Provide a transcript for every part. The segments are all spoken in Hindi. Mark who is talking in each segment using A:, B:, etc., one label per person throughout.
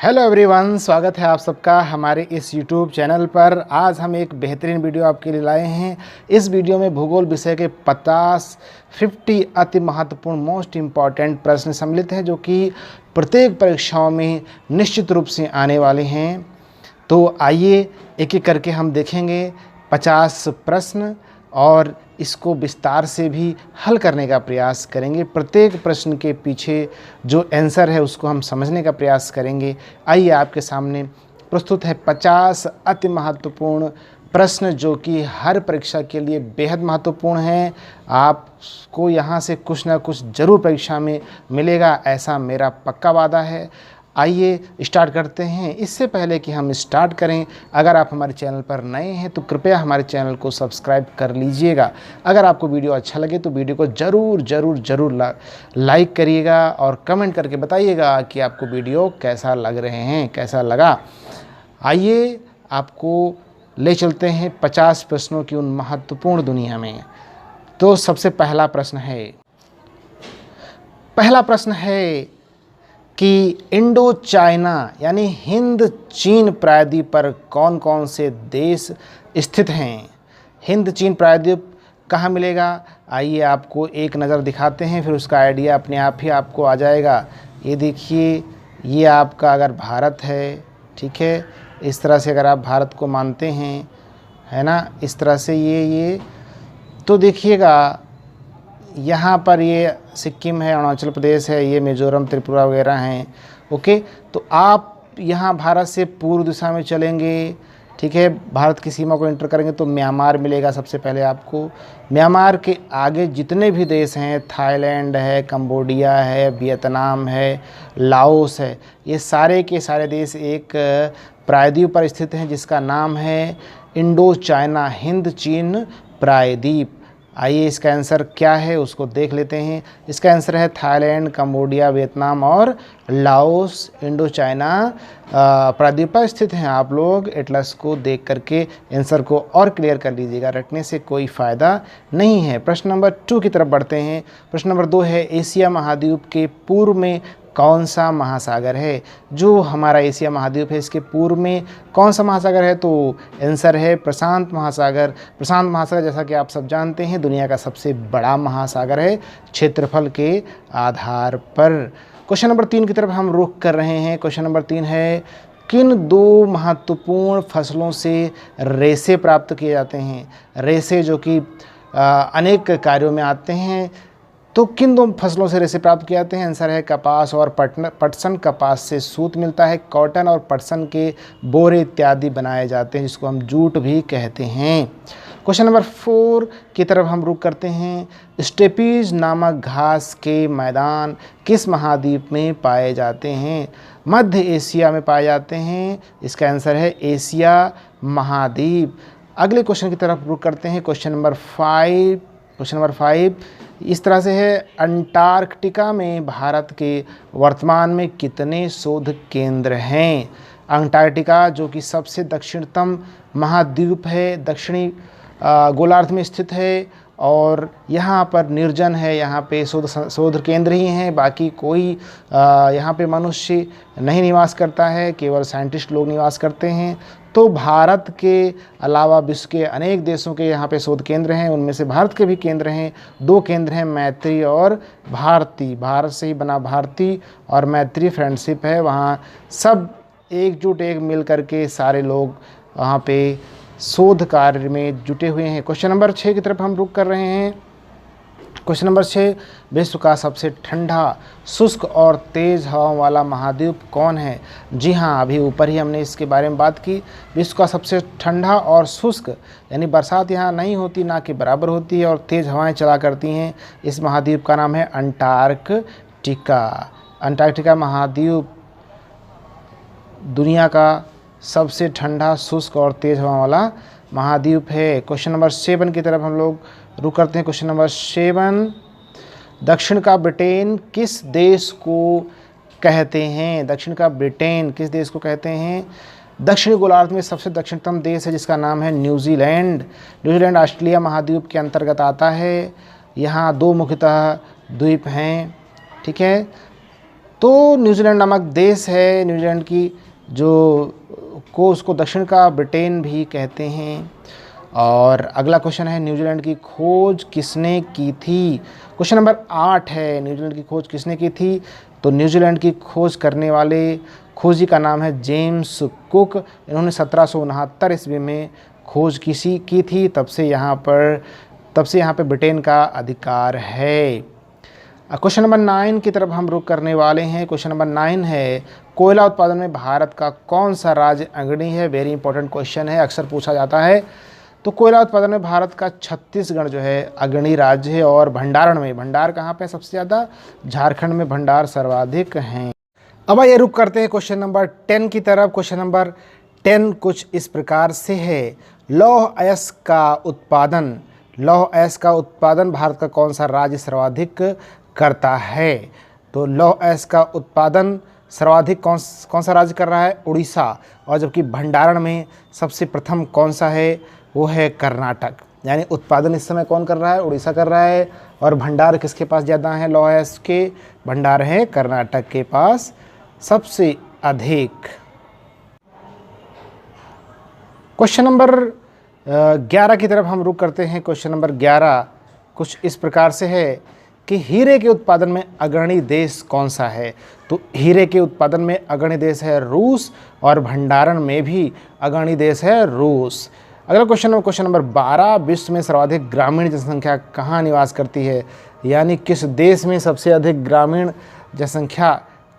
A: हेलो एवरीवन, स्वागत है आप सबका हमारे इस यूट्यूब चैनल पर। आज हम एक बेहतरीन वीडियो आपके लिए लाए हैं। इस वीडियो में भूगोल विषय के 50 अति महत्वपूर्ण मोस्ट इम्पॉर्टेंट प्रश्न सम्मिलित हैं, जो कि प्रत्येक परीक्षाओं में निश्चित रूप से आने वाले हैं। तो आइए एक एक करके हम देखेंगे 50 प्रश्न और इसको विस्तार से भी हल करने का प्रयास करेंगे। प्रत्येक प्रश्न के पीछे जो आंसर है उसको हम समझने का प्रयास करेंगे। आइए आपके सामने प्रस्तुत है 50 अति महत्वपूर्ण प्रश्न, जो कि हर परीक्षा के लिए बेहद महत्वपूर्ण हैं। आपको यहाँ से कुछ ना कुछ ज़रूर परीक्षा में मिलेगा, ऐसा मेरा पक्का वादा है। आइए स्टार्ट करते हैं। इससे पहले कि हम स्टार्ट करें, अगर आप हमारे चैनल पर नए हैं तो कृपया हमारे चैनल को सब्सक्राइब कर लीजिएगा। अगर आपको वीडियो अच्छा लगे तो वीडियो को ज़रूर लाइक करिएगा और कमेंट करके बताइएगा कि आपको वीडियो कैसा लग रहे हैं, कैसा लगा। आइए आपको ले चलते हैं 50 प्रश्नों की उन महत्वपूर्ण दुनिया में। तो सबसे पहला प्रश्न है कि इंडो चाइना यानी हिंद चीन प्रायद्वीप पर कौन कौन से देश स्थित हैं। हिंद चीन प्रायद्वीप कहाँ मिलेगा? आइए आपको एक नज़र दिखाते हैं, फिर उसका आइडिया अपने आप ही आपको आ जाएगा। ये देखिए, ये आपका अगर भारत है, ठीक है, इस तरह से अगर आप भारत को मानते हैं, है ना, इस तरह से ये तो देखिएगा, यहाँ पर ये सिक्किम है, अरुणाचल प्रदेश है, ये मिज़ोरम, त्रिपुरा वगैरह हैं। ओके, तो आप यहाँ भारत से पूर्व दिशा में चलेंगे, ठीक है, भारत की सीमा को एंटर करेंगे तो म्यांमार मिलेगा सबसे पहले आपको। म्यांमार के आगे जितने भी देश हैं, थाईलैंड है, कंबोडिया है, वियतनाम है, लाओस है, ये सारे के सारे देश एक प्रायद्वीप पर स्थित हैं जिसका नाम है इंडो चाइना, हिंद चीन प्रायद्वीप। आइए इसका आंसर क्या है उसको देख लेते हैं। इसका आंसर है थाईलैंड, कंबोडिया, वियतनाम और लाओस इंडो चाइना प्रायद्वीप पर स्थित हैं। आप लोग एटलस को देख करके आंसर को और क्लियर कर लीजिएगा, रटने से कोई फ़ायदा नहीं है। प्रश्न नंबर 2 की तरफ बढ़ते हैं। प्रश्न नंबर 2 है, एशिया महाद्वीप के पूर्व में कौन सा महासागर है? जो हमारा एशिया महाद्वीप है, इसके पूर्व में कौन सा महासागर है? तो आंसर है प्रशांत महासागर। प्रशांत महासागर, जैसा कि आप सब जानते हैं, दुनिया का सबसे बड़ा महासागर है क्षेत्रफल के आधार पर। क्वेश्चन नंबर 3 की तरफ हम रुख कर रहे हैं। क्वेश्चन नंबर 3 है, किन 2 महत्वपूर्ण फसलों से रेशे प्राप्त किए जाते हैं? रेशे जो कि अनेक कार्यों में आते हैं, तो किन 2 फसलों से रेशे प्राप्त किए जाते हैं? आंसर है कपास और पटसन। कपास से सूत मिलता है, कॉटन और पटसन के बोरे इत्यादि बनाए जाते हैं, जिसको हम जूट भी कहते हैं। क्वेश्चन नंबर 4 की तरफ हम रुख करते हैं। स्टेपीज नामक घास के मैदान किस महाद्वीप में पाए जाते हैं? मध्य एशिया में पाए जाते हैं। इसका आंसर है एशिया महाद्वीप। अगले क्वेश्चन की तरफ रुख करते हैं। क्वेश्चन नंबर 5 इस तरह से है, अंटार्कटिका में भारत के वर्तमान में कितने शोध केंद्र हैं? अंटार्कटिका जो कि सबसे दक्षिणतम महाद्वीप है, दक्षिणी गोलार्ध में स्थित है और यहाँ पर निर्जन है, यहाँ पे शोध केंद्र ही हैं, बाकी कोई यहाँ पे मनुष्य नहीं निवास करता है, केवल साइंटिस्ट लोग निवास करते हैं। तो भारत के अलावा विश्व के अनेक देशों के यहाँ पे शोध केंद्र हैं, उनमें से भारत के भी केंद्र हैं। 2 केंद्र हैं, मैत्री और भारती। भारत से ही बना भारती और मैत्री फ्रेंडशिप है, वहाँ सब एकजुट मिल करके सारे लोग वहाँ पे शोध कार्य में जुटे हुए हैं। क्वेश्चन नंबर 6 की तरफ हम रुख कर रहे हैं। क्वेश्चन नंबर 6, विश्व का सबसे ठंडा, शुष्क और तेज़ हवाओं वाला महाद्वीप कौन है? जी हाँ, अभी ऊपर ही हमने इसके बारे में बात की। विश्व का सबसे ठंडा और शुष्क, यानी बरसात यहाँ नहीं होती, ना के बराबर होती है, और तेज़ हवाएं चला करती हैं, इस महाद्वीप का नाम है अंटार्कटिका। अंटार्कटिका महाद्वीप दुनिया का सबसे ठंडा, शुष्क और तेज़ हवा वाला महाद्वीप है। क्वेश्चन नंबर 7 की तरफ हम लोग रुक करते हैं। क्वेश्चन नंबर 7, दक्षिण का ब्रिटेन किस देश को कहते हैं? दक्षिण का ब्रिटेन किस देश को कहते हैं? दक्षिणी गोलार्ध में सबसे दक्षिणतम देश है जिसका नाम है न्यूजीलैंड। न्यूजीलैंड ऑस्ट्रेलिया महाद्वीप के अंतर्गत आता है। यहाँ 2 मुख्यतः द्वीप हैं, ठीक है। तो न्यूजीलैंड नामक देश है, न्यूजीलैंड की जो को उसको दक्षिण का ब्रिटेन भी कहते हैं। और अगला क्वेश्चन है, न्यूजीलैंड की खोज किसने की थी? क्वेश्चन नंबर 8 है, न्यूजीलैंड की खोज किसने की थी? तो न्यूजीलैंड की खोज करने वाले खोजी का नाम है जेम्स कुक। इन्होंने 1769 ईस्वी में खोज की थी। तब से यहाँ पे ब्रिटेन का अधिकार है। क्वेश्चन नंबर 9 की तरफ हम रुख करने वाले हैं। क्वेश्चन नंबर 9 है, कोयला उत्पादन में भारत का कौन सा राज्य अग्रणी है? वेरी इंपॉर्टेंट क्वेश्चन है, अक्सर पूछा जाता है। तो कोयला उत्पादन में भारत का छत्तीसगढ़ जो है अग्रणी राज्य है। और भंडार कहाँ पे सबसे ज़्यादा? झारखंड में भंडार सर्वाधिक हैं। अब आइए रुक करते हैं क्वेश्चन नंबर 10 की तरफ। क्वेश्चन नंबर 10 कुछ इस प्रकार से है, लौह अयस्क का उत्पादन भारत का कौन सा राज्य सर्वाधिक करता है? तो लौह अयस्क का उत्पादन सर्वाधिक कौन सा राज्य कर रहा है? उड़ीसा। और जबकि भंडारण में सबसे प्रथम कौन सा है? वो है कर्नाटक। यानी उत्पादन इस समय कौन कर रहा है? उड़ीसा कर रहा है। और भंडार किसके पास ज़्यादा है? लौह अयस्क के भंडार है कर्नाटक के पास सबसे अधिक। क्वेश्चन नंबर 11 की तरफ हम रुख करते हैं। क्वेश्चन नंबर 11 कुछ इस प्रकार से है कि हीरे के उत्पादन में अग्रणी देश कौन सा है? तो हीरे के उत्पादन में अग्रणी देश है रूस। और भंडारण में भी अग्रणी देश है रूस। अगला क्वेश्चन नंबर 12, विश्व में सर्वाधिक ग्रामीण जनसंख्या कहाँ निवास करती है? यानी किस देश में सबसे अधिक ग्रामीण जनसंख्या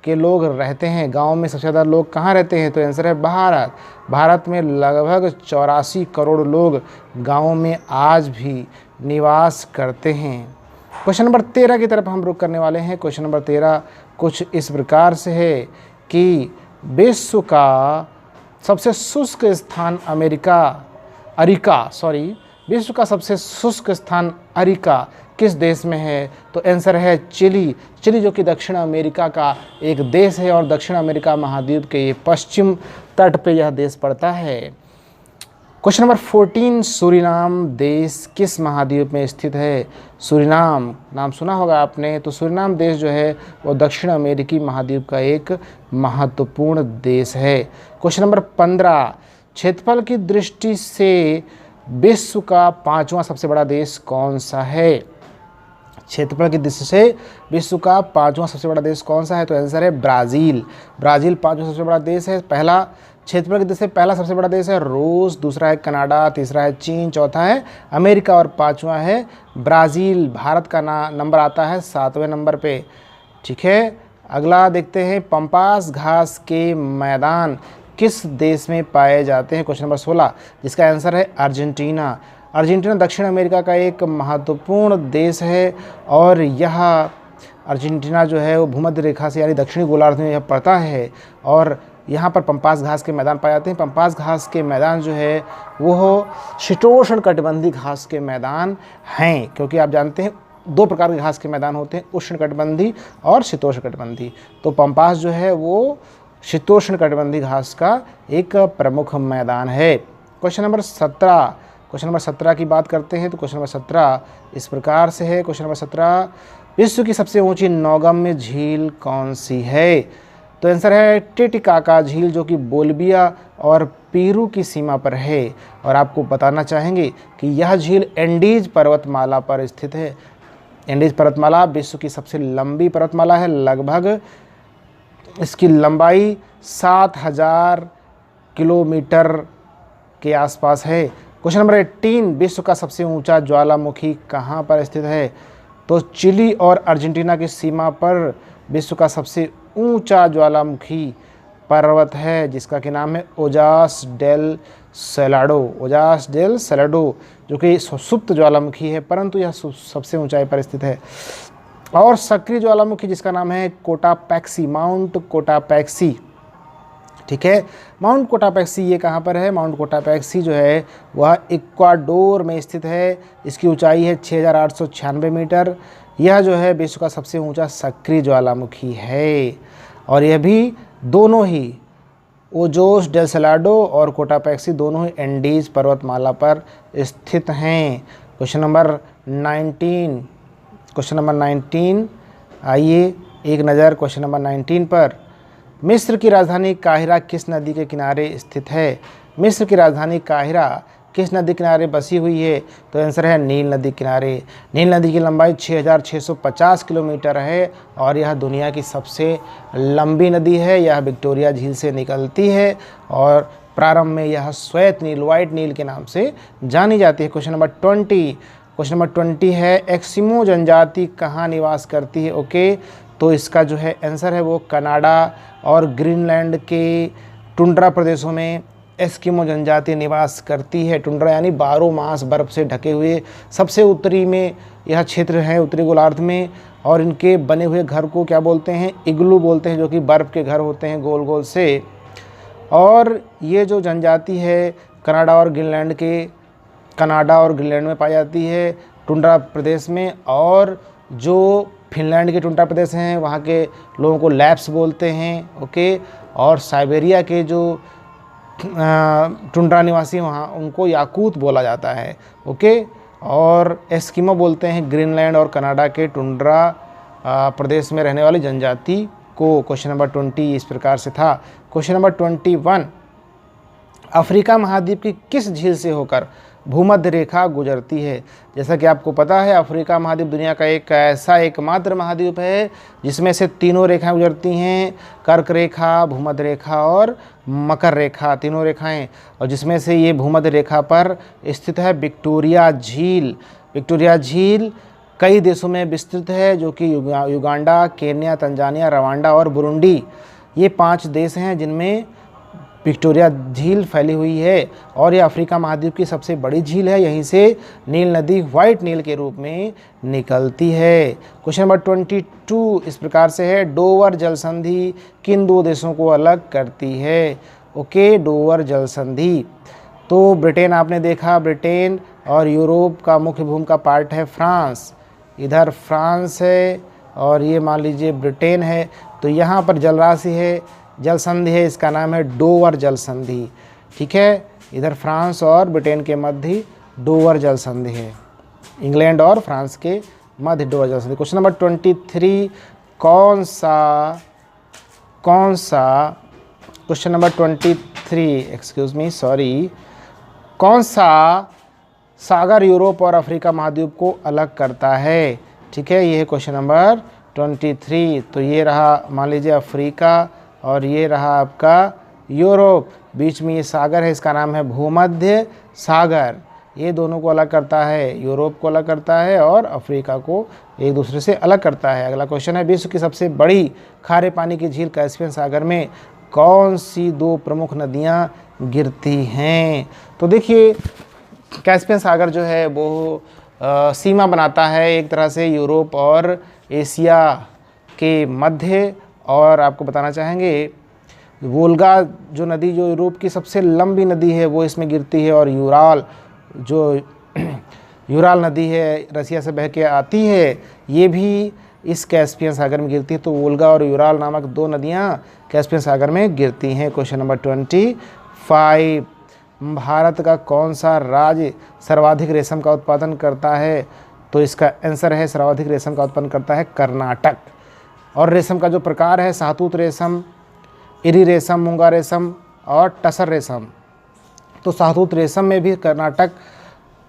A: के लोग रहते हैं? गांव में सबसे ज़्यादा लोग कहाँ रहते हैं? तो आंसर है भारत। भारत में लगभग 84 करोड़ लोग गाँव में आज भी निवास करते हैं। क्वेश्चन नंबर 13 की तरफ हम रुख करने वाले हैं। क्वेश्चन नंबर 13 कुछ इस प्रकार से है कि विश्व का सबसे शुष्क स्थान विश्व का सबसे शुष्क स्थान अरिका किस देश में है? तो आंसर है चिली जो कि दक्षिण अमेरिका का एक देश है। और दक्षिण अमेरिका महाद्वीप के पश्चिम तट पे यह देश पड़ता है। क्वेश्चन नंबर 14, सूरीनाम देश किस महाद्वीप में स्थित है? सूरीनाम नाम सुना होगा आपने। तो सूरीनाम देश जो है वो दक्षिण अमेरिकी महाद्वीप का एक महत्वपूर्ण देश है। क्वेश्चन नंबर 15, क्षेत्रफल की दृष्टि से विश्व का 5वां सबसे बड़ा देश कौन सा है? क्षेत्रफल की दृष्टि से विश्व का 5वां सबसे बड़ा देश कौन सा है? तो आंसर है ब्राज़ील। ब्राज़ील 5वां सबसे बड़ा देश है। पहला क्षेत्रफल की दृष्टि से पहला सबसे बड़ा देश है रूस, दूसरा है कनाडा, तीसरा है चीन, चौथा है अमेरिका और 5वां है ब्राज़ील। भारत का नंबर आता है 7वें नंबर पे। ठीक है, अगला देखते हैं, पंपास घास के मैदान किस देश में पाए जाते हैं? क्वेश्चन नंबर 16 जिसका आंसर है अर्जेंटीना। अर्जेंटीना दक्षिण अमेरिका का एक महत्वपूर्ण देश है। और यह अर्जेंटीना जो है वो भूमध्य रेखा से यानी दक्षिणी गोलार्ध में यह पड़ता है। और यहाँ पर पंपास घास के मैदान पाए जाते हैं। पंपास घास के मैदान जो है वो शीतोष्ण कटिबंधीय घास के मैदान हैं। क्योंकि आप जानते हैं 2 प्रकार के घास के मैदान होते हैं, उष्ण कटिबंधीय और शीतोष्ण कटिबंधीय। तो पंपास जो है वो शीतोष्ण कटिबंधीय घास का एक प्रमुख मैदान है। क्वेश्चन नंबर 17 की बात करते हैं। तो क्वेश्चन नंबर 17 इस प्रकार से है। क्वेश्चन नंबर 17, विश्व की सबसे ऊंची नौगम्य झील कौन सी है? तो आंसर है टिटिकाका झील जो कि बोलिविया और पेरू की सीमा पर है। और आपको बताना चाहेंगे कि यह झील एंडीज पर्वतमाला पर स्थित है। एंडीज पर्वतमाला विश्व की सबसे लंबी पर्वतमाला है। लगभग इसकी लंबाई 7000 किलोमीटर के आसपास है। क्वेश्चन नंबर 18, विश्व का सबसे ऊंचा ज्वालामुखी कहाँ पर स्थित है? तो चिली और अर्जेंटीना की सीमा पर विश्व का सबसे ऊंचा ज्वालामुखी पर्वत है जिसका कि नाम है ओजास डेल सेलाडो जो कि सुप्त ज्वालामुखी है, परंतु यह सबसे ऊंचाई पर स्थित है। और सक्रिय ज्वालामुखी जिसका नाम है कोटापैक्सी, माउंट कोटापैक्सी। ठीक है, माउंट कोटापैक्सी ये कहाँ पर है? माउंट कोटापैक्सी जो है वह इक्वाडोर में स्थित है। इसकी ऊंचाई है 6896 मीटर। यह जो है विश्व का सबसे ऊंचा सक्रिय ज्वालामुखी है। और यह भी दोनों ही ओजोस डेल सेलाडो और कोटापैक्सी दोनों ही एंडीज पर्वतमाला पर स्थित हैं। क्वेश्चन नंबर 19 आइए एक नज़र क्वेश्चन नंबर 19 पर। मिस्र की राजधानी काहिरा किस नदी के किनारे स्थित है? मिस्र की राजधानी काहिरा किस नदी किनारे बसी हुई है? तो आंसर है नील नदी किनारे। नील नदी की लंबाई 6650 किलोमीटर है और यह दुनिया की सबसे लंबी नदी है। यह विक्टोरिया झील से निकलती है और प्रारंभ में यह श्वेत नील, वाइट नील के नाम से जानी जाती है। Question number 20। क्वेश्चन नंबर 20 है एस्किमो जनजाति कहाँ निवास करती है? ओके, तो इसका जो है आंसर है वो कनाडा और ग्रीनलैंड के टुंड्रा प्रदेशों में एस्किमो जनजाति निवास करती है। टुंड्रा यानी 12 मास बर्फ़ से ढके हुए सबसे उत्तरी में यह क्षेत्र है, उत्तरी गोलार्ध में। और इनके बने हुए घर को क्या बोलते हैं? इग्लू बोलते हैं, जो कि बर्फ़ के घर होते हैं गोल गोल से। और ये जो जनजाति है कनाडा और ग्रीनलैंड में पाई जाती है, टुंड्रा प्रदेश में। और जो फिनलैंड के टुंड्रा प्रदेश हैं वहाँ के लोगों को लैप्स बोलते हैं। ओके, और साइबेरिया के जो टुंड्रा निवासी वहाँ उनको याकूत बोला जाता है। ओके, और एस्किमो बोलते हैं ग्रीनलैंड और कनाडा के टुंड्रा प्रदेश में रहने वाली जनजाति को। क्वेश्चन नंबर 20 इस प्रकार से था। क्वेश्चन नंबर 21, अफ्रीका महाद्वीप की किस झील से होकर भूमध्य रेखा गुजरती है? जैसा कि आपको पता है अफ्रीका महाद्वीप दुनिया का एक ऐसा एकमात्र महाद्वीप है जिसमें से तीनों रेखाएं गुजरती हैं, कर्क रेखा, भूमध्य रेखा और मकर रेखा, तीनों रेखाएं। और जिसमें से ये भूमध्य रेखा पर स्थित है विक्टोरिया झील। विक्टोरिया झील कई देशों में विस्तृत है, जो कि युगांडा, केन्या, तंजानिया, रवांडा और बुरुंडी, ये 5 देश हैं जिनमें विक्टोरिया झील फैली हुई है। और यह अफ्रीका महाद्वीप की सबसे बड़ी झील है। यहीं से नील नदी वाइट नील के रूप में निकलती है। क्वेश्चन नंबर 22 इस प्रकार से है, डोवर जल संधि किन 2 देशों को अलग करती है? ओके, डोवर जल संधि तो ब्रिटेन आपने देखा, ब्रिटेन और यूरोप का मुख्य भूमि का पार्ट है फ्रांस। इधर फ्रांस है और ये मान लीजिए ब्रिटेन है। तो यहाँ पर जलराशि है, जल संधि है, इसका नाम है डोवर जल संधि। ठीक है, इधर फ्रांस और ब्रिटेन के मध्य डोवर जल संधि है, इंग्लैंड और फ्रांस के मध्य डोवर जल संधि। क्वेश्चन नंबर 23, कौन सा क्वेश्चन नंबर 23 कौन सा सागर यूरोप और अफ्रीका महाद्वीप को अलग करता है? ठीक है, ये है क्वेश्चन नंबर 23। तो ये रहा मान लीजिए अफ्रीका और ये रहा आपका यूरोप, बीच में ये सागर है, इसका नाम है भूमध्य सागर। ये दोनों को अलग करता है, यूरोप को अलग करता है और अफ्रीका को एक दूसरे से अलग करता है। अगला क्वेश्चन है, विश्व की सबसे बड़ी खारे पानी की झील कैस्पियन सागर में कौन सी 2 प्रमुख नदियाँ गिरती हैं? तो देखिए कैस्पियन सागर जो है वो सीमा बनाता है एक तरह से यूरोप और एशिया के मध्य। और आपको बताना चाहेंगे वोल्गा जो नदी, जो यूरोप की सबसे लंबी नदी है, वो इसमें गिरती है। और यूराल नदी है, रसिया से बह के आती है, ये भी इस कैस्पियन सागर में गिरती है। तो वोल्गा और यूराल नामक 2 नदियाँ कैस्पियन सागर में गिरती हैं। क्वेश्चन नंबर 25, भारत का कौन सा राज्य सर्वाधिक रेशम का उत्पादन करता है? तो इसका आंसर है सर्वाधिक रेशम का उत्पादन करता है कर्नाटक। और रेशम का जो प्रकार है शाहतूत रेशम, इरी रेशम, मूंगा रेशम और टसर रेशम। तो शाहतूत रेशम में भी कर्नाटक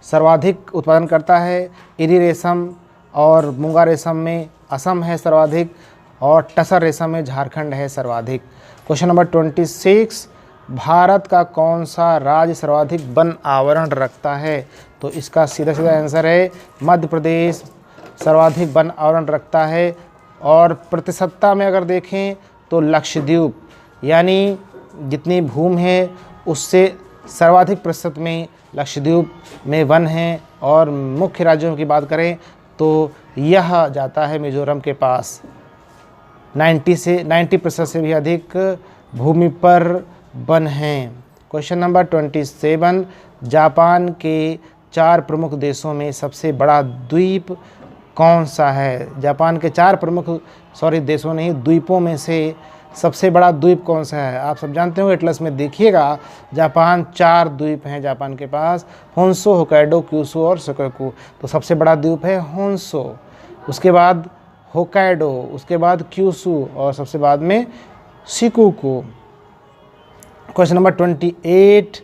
A: सर्वाधिक उत्पादन करता है। इरी रेशम और मूंगा रेशम में असम है सर्वाधिक और टसर रेशम में झारखंड है सर्वाधिक। क्वेश्चन नंबर 26, भारत का कौन सा राज्य सर्वाधिक वन आवरण रखता है? तो इसका सीधा सीधा आंसर है मध्य प्रदेश सर्वाधिक वन आवरण रखता है। और प्रतिशतता में अगर देखें तो लक्षद्वीप, यानी जितनी भूमि है उससे सर्वाधिक प्रतिशत में लक्षद्वीप में वन है। और मुख्य राज्यों की बात करें तो यह जाता है मिजोरम के पास, 90% से भी अधिक भूमि पर वन हैं। क्वेश्चन नंबर 27, जापान के 4 प्रमुख देशों में सबसे बड़ा द्वीप कौन सा है? जापान के 4 प्रमुख देशों नहीं, द्वीपों में से सबसे बड़ा द्वीप कौन सा है? आप सब जानते हो, एटलस में देखिएगा जापान 4 द्वीप हैं जापान के पास, होन्शो, होक्काइडो, क्यूशू और शिकोकू। तो सबसे बड़ा द्वीप है होन्शो। उसके बाद होक्काइडो, उसके बाद क्यूशू और सबसे बाद में शिकोकू। क्वेश्चन नंबर 28,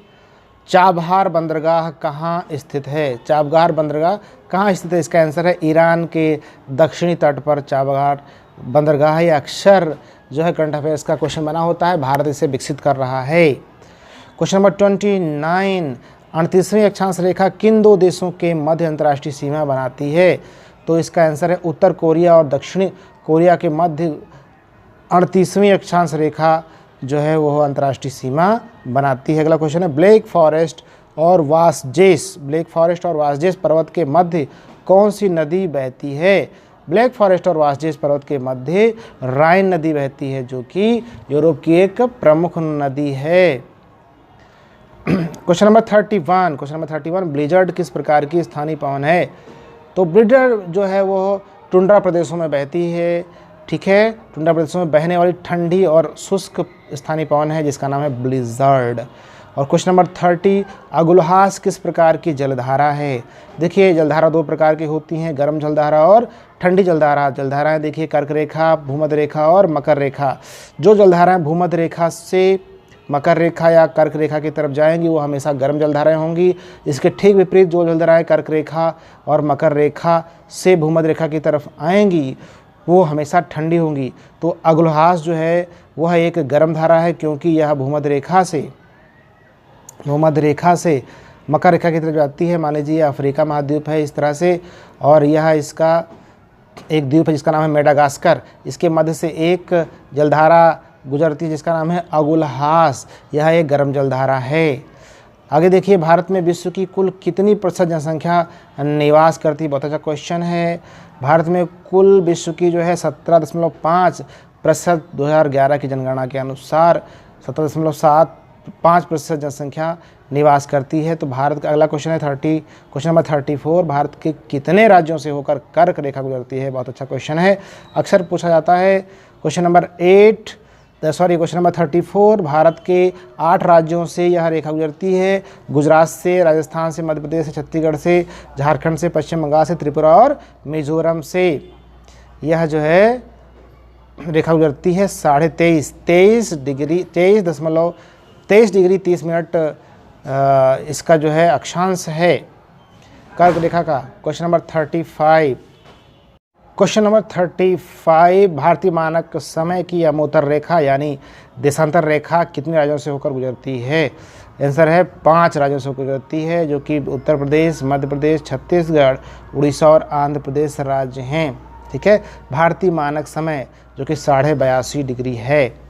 A: चाबहार बंदरगाह कहाँ स्थित है? चाबहार बंदरगाह कहाँ स्थित है? इसका आंसर है ईरान के दक्षिणी तट पर चाबहार बंदरगाह। ये अक्सर जो है करंट अफेयर्स का क्वेश्चन बना होता है, भारत इसे विकसित कर रहा है। क्वेश्चन नंबर 29, 38वीं अक्षांश रेखा किन दो देशों के मध्य अंतर्राष्ट्रीय सीमा बनाती है? तो इसका आंसर है उत्तर कोरिया और दक्षिणी कोरिया के मध्य 38वीं अक्षांश रेखा जो है वो अंतर्राष्ट्रीय सीमा बनाती है। अगला क्वेश्चन है ब्लैक फॉरेस्ट और वासजेस पर्वत के मध्य कौन सी नदी बहती है? ब्लैक फॉरेस्ट और वासजेस पर्वत के मध्य राइन नदी बहती है, जो कि यूरोप की एक प्रमुख नदी है। क्वेश्चन नंबर 31, ब्लिजर्ड किस प्रकार की स्थानीय पवन है? तो ब्लिजर्ड जो है वो टुंड्रा प्रदेशों में बहती है, ठीक है। टुंड्रा प्रदेशों में बहने वाली ठंडी और शुष्क स्थानीय पवन है जिसका नाम है ब्लिजर्ड। और क्वेश्चन नंबर 30, अगुलहास किस प्रकार की जलधारा है? देखिए जलधारा दो प्रकार की होती हैं, गर्म जलधारा और ठंडी जलधारा। जलधाराएं देखिए कर्क रेखा, भूमध्य रेखा और मकर रेखा। जो जलधाराएं भूमध्य रेखा से मकर रेखा या कर्क रेखा की तरफ जाएंगी वो हमेशा गर्म जलधाराएं होंगी। इसके ठीक विपरीत जो जलधाराएं कर्क रेखा और मकर रेखा से भूमध्य रेखा की तरफ आएंगी वो हमेशा ठंडी होंगी। तो अगुलहास जो है वह एक गर्म धारा है, क्योंकि यह भूमध्य रेखा से मकर रेखा की तरफ जाती है। मान लीजिए अफ्रीका महाद्वीप है इस तरह से, और यह इसका एक द्वीप है जिसका नाम है मेडागास्कर। इसके मध्य से एक जलधारा गुजरती है जिसका नाम है अगुलहास। यह एक गर्म जलधारा है। आगे देखिए भारत में विश्व की कुल कितनी प्रतिशत जनसंख्या निवास करती है? बहुत अच्छा क्वेश्चन है। भारत में कुल विश्व की जो है 17.5% 2011 की जनगणना के अनुसार 17.75% जनसंख्या निवास करती है। तो भारत का अगला क्वेश्चन है क्वेश्चन नंबर 34, भारत के कितने राज्यों से होकर कर्क रेखा गुजरती है? बहुत अच्छा क्वेश्चन है, अक्सर पूछा जाता है। क्वेश्चन नंबर 34, भारत के 8 राज्यों से यह रेखा गुजरती है। गुजरात से, राजस्थान से, मध्य प्रदेश से, छत्तीसगढ़ से, झारखंड से, पश्चिम बंगाल से, त्रिपुरा और मिजोरम से यह जो है रेखा गुजरती है। 23.30 डिग्री 30 इसका जो है अक्षांश है कर्क रेखा का। क्वेश्चन नंबर 35, भारतीय मानक समय की अमोत्तर रेखा यानी देशांतर रेखा कितने राज्यों से होकर गुजरती है? आंसर है 5 राज्यों से होकर गुजरती है, जो कि उत्तर प्रदेश, मध्य प्रदेश, छत्तीसगढ़, उड़ीसा और आंध्र प्रदेश राज्य हैं, ठीक है। भारतीय मानक समय जो कि 82.5 डिग्री है।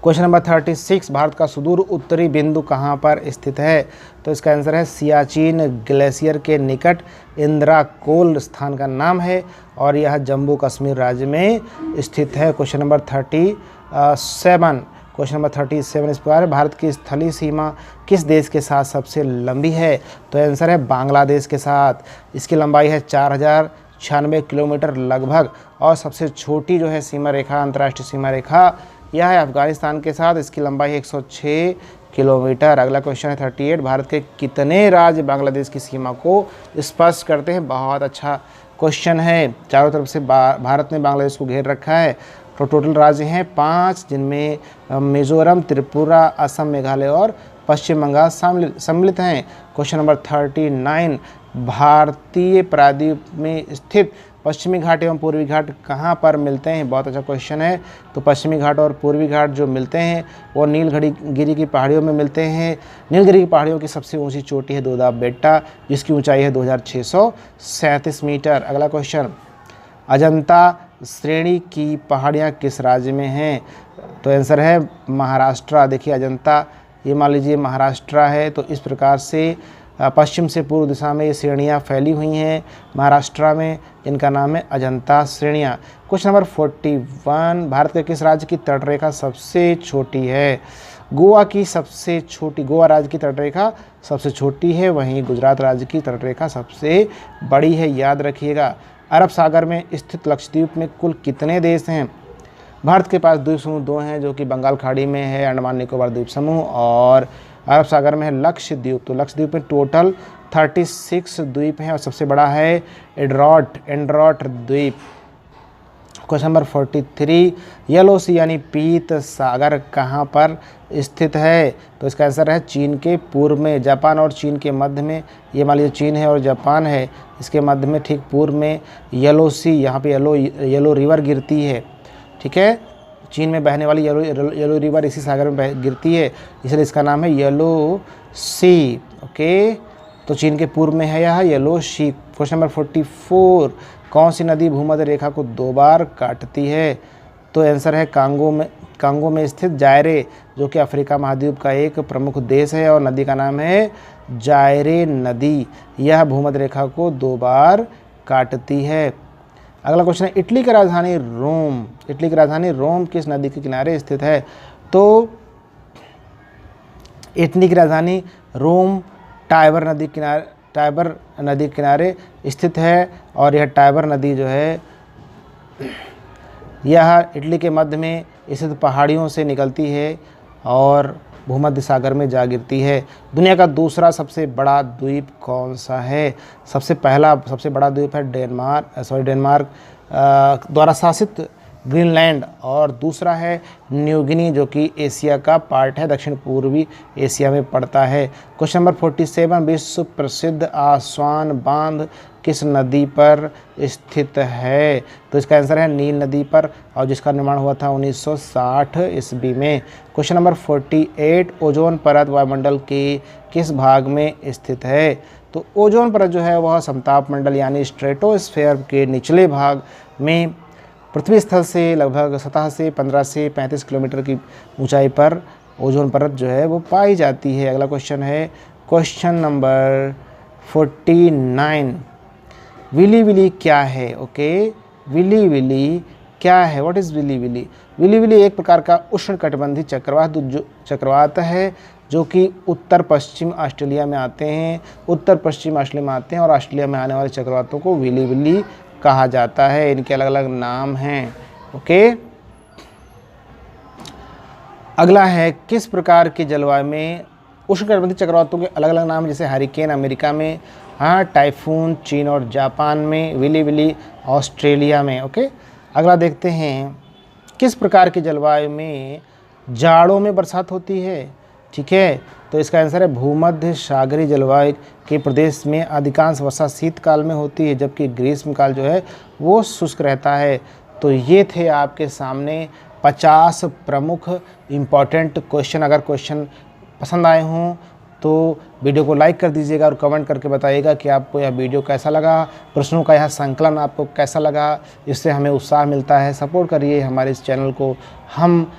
A: क्वेश्चन नंबर 36, भारत का सुदूर उत्तरी बिंदु कहाँ पर स्थित है? तो इसका आंसर है सियाचिन ग्लेशियर के निकट इंद्राकोल स्थान का नाम है, और यह जम्मू कश्मीर राज्य में स्थित है। क्वेश्चन नंबर 37 इस प्रकार है, भारत की स्थलीय सीमा किस देश के साथ सबसे लंबी है? तो आंसर है बांग्लादेश के साथ। इसकी लंबाई है 4096 किलोमीटर लगभग, और सबसे छोटी जो है सीमा रेखा, अंतर्राष्ट्रीय सीमा रेखा, यह है अफगानिस्तान के साथ। इसकी लंबाई 106 किलोमीटर। अगला क्वेश्चन है 38, भारत के कितने राज्य बांग्लादेश की सीमा को स्पर्श करते हैं? बहुत अच्छा क्वेश्चन है। चारों तरफ से भारत ने बांग्लादेश को घेर रखा है। तो टोटल राज्य हैं 5, जिनमें मिजोरम, त्रिपुरा, असम, मेघालय और पश्चिम बंगाल सम्मिलित हैं। क्वेश्चन नंबर 39, भारतीय प्रायद्वीप में स्थित पश्चिमी घाट एवं पूर्वी घाट कहाँ पर मिलते हैं? बहुत अच्छा क्वेश्चन है। तो पश्चिमी घाट और पूर्वी घाट जो मिलते हैं वो नीलगिरी की पहाड़ियों में मिलते हैं। नीलगिरी की पहाड़ियों की सबसे ऊंची चोटी है दोदा बेट्टा, जिसकी ऊंचाई है 2637 मीटर। अगला क्वेश्चन, अजंता श्रेणी की पहाड़ियाँ किस राज्य में हैं? तो आंसर है महाराष्ट्र। देखिए अजंता, ये मान लीजिए महाराष्ट्र है। तो इस प्रकार से पश्चिम से पूर्व दिशा में ये श्रेणियाँ फैली हुई हैं महाराष्ट्र में, जिनका नाम है अजंता श्रेणियाँ। क्वेश्चन नंबर 41, भारत के किस राज्य की तटरेखा सबसे छोटी है? गोवा राज्य की तटरेखा सबसे छोटी है, वहीं गुजरात राज्य की तटरेखा सबसे बड़ी है, याद रखिएगा। अरब सागर में स्थित लक्षद्वीप में कुल कितने देश हैं? भारत के पास द्वीप समूह 2 हैं, जो कि बंगाल खाड़ी में है अंडमान निकोबार द्वीप समूह, और अरब सागर में है लक्षद्वीप। तो लक्षद्वीप में टोटल 36 द्वीप हैं और सबसे बड़ा है एंड्रोट द्वीप। क्वेश्चन नंबर 43, येलो सी यानी पीत सागर कहाँ पर स्थित है? तो इसका आंसर है चीन के पूर्व में, जापान और चीन के मध्य में। ये मान लीजिए चीन है और जापान है, इसके मध्य में ठीक पूर्व में येलो सी, यहाँ पे येलो रिवर गिरती है। ठीक है, चीन में बहने वाली येलो रिवर इसी सागर में गिरती है, इसलिए इसका नाम है येलो सी। ओके, तो चीन के पूर्व में है यह येलो सी। क्वेश्चन नंबर 44, कौन सी नदी भूमध्य रेखा को 2 बार काटती है? तो आंसर है कांगो में स्थित जायरे, जो कि अफ्रीका महाद्वीप का एक प्रमुख देश है और नदी का नाम है जायरे नदी। यह भूमध्य रेखा को 2 बार काटती है। अगला क्वेश्चन है, इटली की राजधानी रोम किस नदी के किनारे स्थित है? तो इटली की राजधानी रोम टाइबर नदी के किनारे स्थित है और यह टाइबर नदी जो है यह इटली के मध्य में स्थित पहाड़ियों से निकलती है और भूमध्य सागर में जा गिरती है। दुनिया का दूसरा सबसे बड़ा द्वीप कौन सा है? सबसे बड़ा द्वीप है डेनमार्क द्वारा शासित ग्रीनलैंड, और दूसरा है न्यू गिनी, जो कि एशिया का पार्ट है, दक्षिण पूर्वी एशिया में पड़ता है। क्वेश्चन नंबर 47, विश्व प्रसिद्ध आसवान बांध किस नदी पर स्थित है? तो इसका आंसर है नील नदी पर, और जिसका निर्माण हुआ था 1960 ईस्वी में। क्वेश्चन नंबर 48, ओजोन परत वायुमंडल के किस भाग में स्थित है? तो ओजोन परत जो है वह समताप मंडल यानी स्ट्रेटोस्फेयर के निचले भाग में पृथ्वी स्थल से लगभग सतह से 15 से 35 किलोमीटर की ऊंचाई पर ओजोन परत जो है वो पाई जाती है। अगला क्वेश्चन है क्वेश्चन नंबर 49, विली विली क्या है? ओके, विली विली क्या है? What is willy willy? Willy willy एक प्रकार का उष्णकटिबंधीय चक्रवात है जो कि उत्तर पश्चिम ऑस्ट्रेलिया में आते हैं और ऑस्ट्रेलिया में आने वाले चक्रवातों को विली विली कहा जाता है। इनके अलग अलग नाम हैं। ओके, अगला है किस प्रकार की जलवायु में उष्णकटिबंधीय चक्रवातों के अलग अलग नाम, जैसे हरिकेन अमेरिका में, टाइफून चीन और जापान में, विली विली ऑस्ट्रेलिया में। ओके, अगला देखते हैं किस प्रकार की जलवायु में जाड़ों में बरसात होती है? ठीक है, तो इसका आंसर है भूमध्य सागरीय जलवायु के प्रदेश में अधिकांश वर्षा शीतकाल में होती है, जबकि ग्रीष्मकाल जो है वो शुष्क रहता है। तो ये थे आपके सामने 50 प्रमुख इम्पॉर्टेंट क्वेश्चन। अगर क्वेश्चन पसंद आए हों तो वीडियो को लाइक कर दीजिएगा और कमेंट करके बताइएगा कि आपको यह वीडियो कैसा लगा, प्रश्नों का यह संकलन आपको कैसा लगा। इससे हमें उत्साह मिलता है। सपोर्ट करिए हमारे इस चैनल को, हम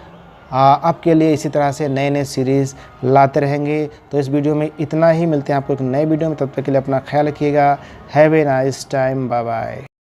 A: आपके लिए इसी तरह से नए नए सीरीज़ लाते रहेंगे। तो इस वीडियो में इतना ही, मिलते हैं आपको एक नए वीडियो में, तब तक के लिए अपना ख्याल रखिएगा। Have a nice time, bye bye.